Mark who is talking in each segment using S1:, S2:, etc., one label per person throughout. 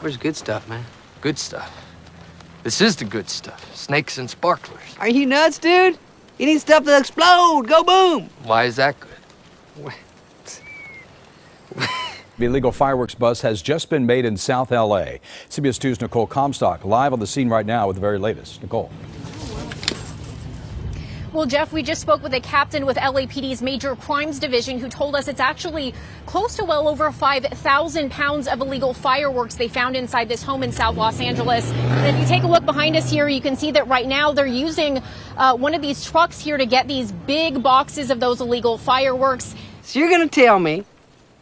S1: Where's the good stuff, man?
S2: Good stuff. This is the good stuff. Snakes and sparklers.
S1: Are you nuts, dude? You need stuff to explode. Go boom.
S2: Why is that good?
S3: The illegal fireworks bust has just been made in South LA. CBS 2's Nicole Comstock live on the scene right now with the very latest. Nicole.
S4: Well, Jeff, we just spoke with a captain with LAPD's Major Crimes Division who told us it's actually close to well over 5,000 pounds of illegal fireworks they found inside this home in South Los Angeles. And if you take a look behind us here, you can see that right now they're using one of these trucks here to get these big boxes of those illegal fireworks.
S1: So you're going to tell me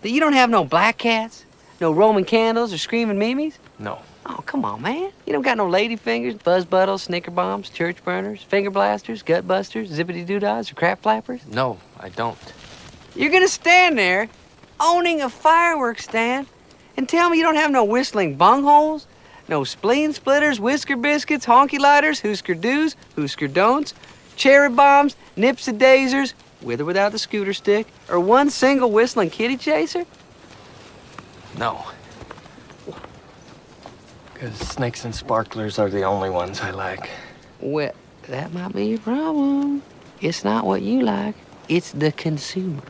S1: that you don't have no black cats, no Roman candles, or screaming mimes?
S2: No.
S1: Oh, come on, man. You don't got no lady fingers, buzz buttles, snicker bombs, church burners, finger blasters, gut busters, zippity doodads, or crap flappers?
S2: No, I don't.
S1: You're gonna stand there owning a fireworks stand and tell me you don't have no whistling bungholes, no spleen splitters, whisker biscuits, honky lighters, hoosker do's, hoosker don'ts, cherry bombs, nipsy daisers, with or without the scooter stick, or one single whistling kitty chaser?
S2: No. Because snakes and sparklers are the only ones I like.
S1: Well, that might be your problem. It's not what you like, it's the consumer.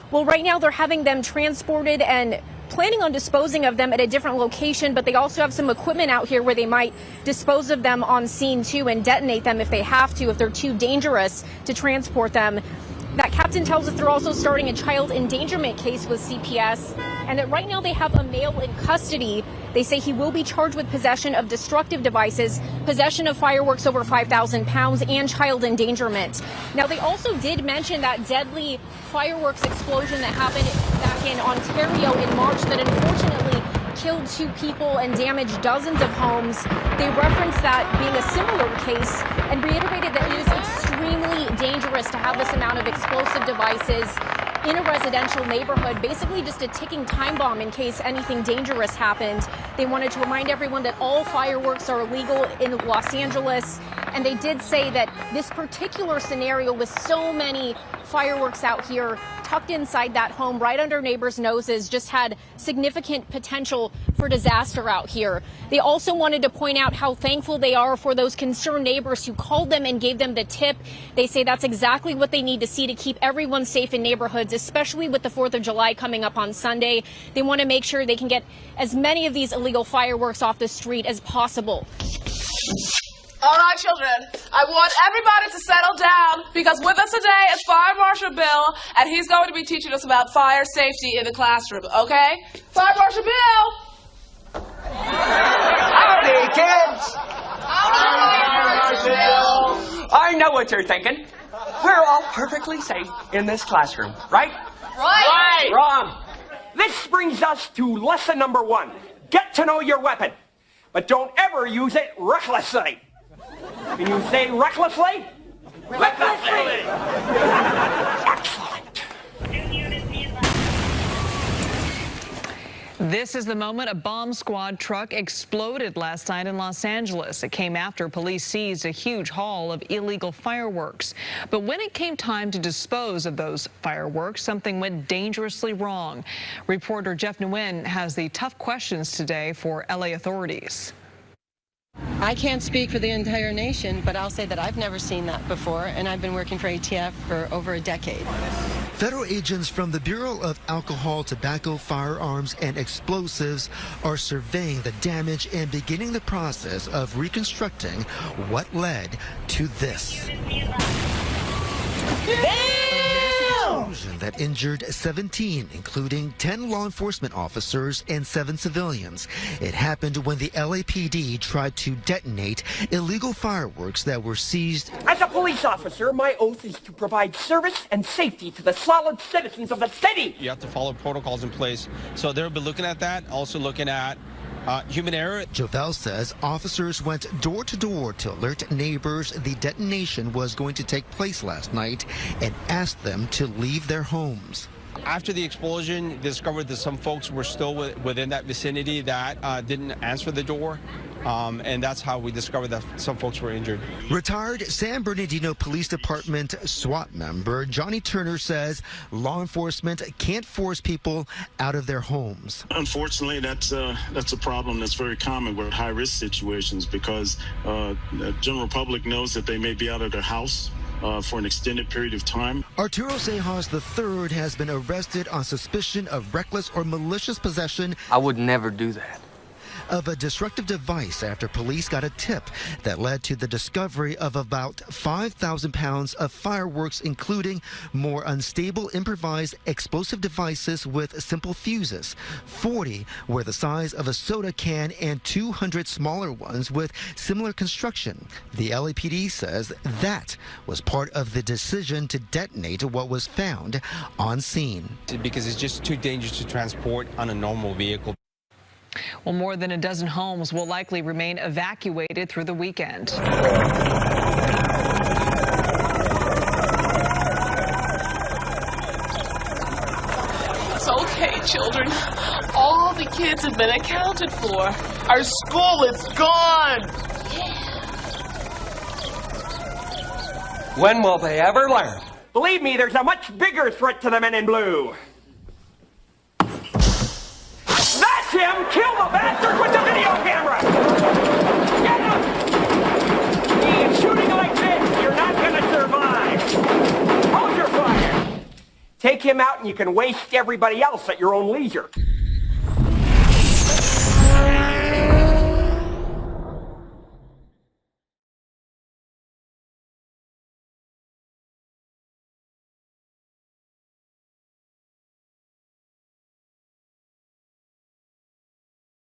S4: Well, right now they're having them transported and planning on disposing of them at a different location, but they also have some equipment out here where they might dispose of them on scene too and detonate them if they have to, if they're too dangerous to transport them. That captain tells us they're also starting a child endangerment case with CPS, and that right now they have a male in custody. They say he will be charged with possession of destructive devices, possession of fireworks over 5,000 pounds, and child endangerment. Now, they also did mention that deadly fireworks explosion that happened back in Ontario in March that unfortunately killed 2 people and damaged dozens of homes. They referenced that being a similar case and reiterated that it is extremely dangerous to have this amount of explosive devices in a residential neighborhood, basically just a ticking time bomb in case anything dangerous happened. They wanted to remind everyone that all fireworks are illegal in Los Angeles, and they did say that this particular scenario with so many fireworks out here tucked inside that home right under neighbors' noses just had significant potential for disaster out here. They also wanted to point out how thankful they are for those concerned neighbors who called them and gave them the tip. They say that's exactly what they need to see to keep everyone safe in neighborhoods, especially with the 4th of July coming up on Sunday. They want to make sure they can get as many of these illegal fireworks off the street as possible.
S5: All right, children, I want everybody to settle down because with us today is Fire Marshal Bill, and he's going to be teaching us about fire safety in the classroom, okay? Fire Marshal Bill!
S6: Howdy, kids!
S5: Howdy, Bill!
S6: I know what you're thinking. We're all perfectly safe in this classroom, right?
S5: Right!
S6: Wrong. This brings us to lesson number 1. Get to know your weapon, but don't ever use it recklessly. Can you say recklessly? Recklessly! Excellent.
S7: This is the moment a bomb squad truck exploded last night in Los Angeles. It came after police seized a huge haul of illegal fireworks. But when it came time to dispose of those fireworks, something went dangerously wrong. Reporter Jeff Nguyen has the tough questions today for LA authorities.
S8: I can't speak for the entire nation, but I'll say that I've never seen that before, and I've been working for ATF for over a decade.
S9: Federal agents from the Bureau of Alcohol, Tobacco, Firearms, and Explosives are surveying the damage and beginning the process of reconstructing what led to this. Explosion that injured 17, including 10 law enforcement officers and 7 civilians. It happened when the LAPD tried to detonate illegal fireworks that were seized.
S6: As a police officer, my oath is to provide service and safety to the solid citizens of the city.
S10: You have to follow protocols in place. So they'll be looking at that, also looking at human error.
S9: Jovel says officers went door to door to alert neighbors the detonation was going to take place last night and asked them to leave their homes.
S10: After the explosion, they discovered that some folks were still within that vicinity that didn't answer the door. And that's how we discovered that some folks were injured.
S9: Retired San Bernardino Police Department SWAT member Johnny Turner says law enforcement can't force people out of their homes.
S11: Unfortunately, that's a problem that's very common with high-risk situations because the general public knows that they may be out of their house for an extended period of time.
S9: Arturo Sejas III has been arrested on suspicion of reckless or malicious possession.
S2: I would never do that.
S9: Of a destructive device after police got a tip that led to the discovery of about 5,000 pounds of fireworks, including more unstable improvised explosive devices with simple fuses. 40 were the size of a soda can and 200 smaller ones with similar construction. The LAPD says that was part of the decision to detonate what was found on scene.
S10: Because it's just too dangerous to transport on a normal vehicle.
S7: Well, more than a dozen homes will likely remain evacuated through the weekend.
S5: It's okay, children. All the kids have been accounted for. Our school is gone.
S6: When will they ever learn? Believe me, there's a much bigger threat to the men in blue. That's him! Kill the bastard with the video camera! Get him! He's shooting like this. You're not going to survive. Hold your fire. Take him out and you can waste everybody else at your own leisure.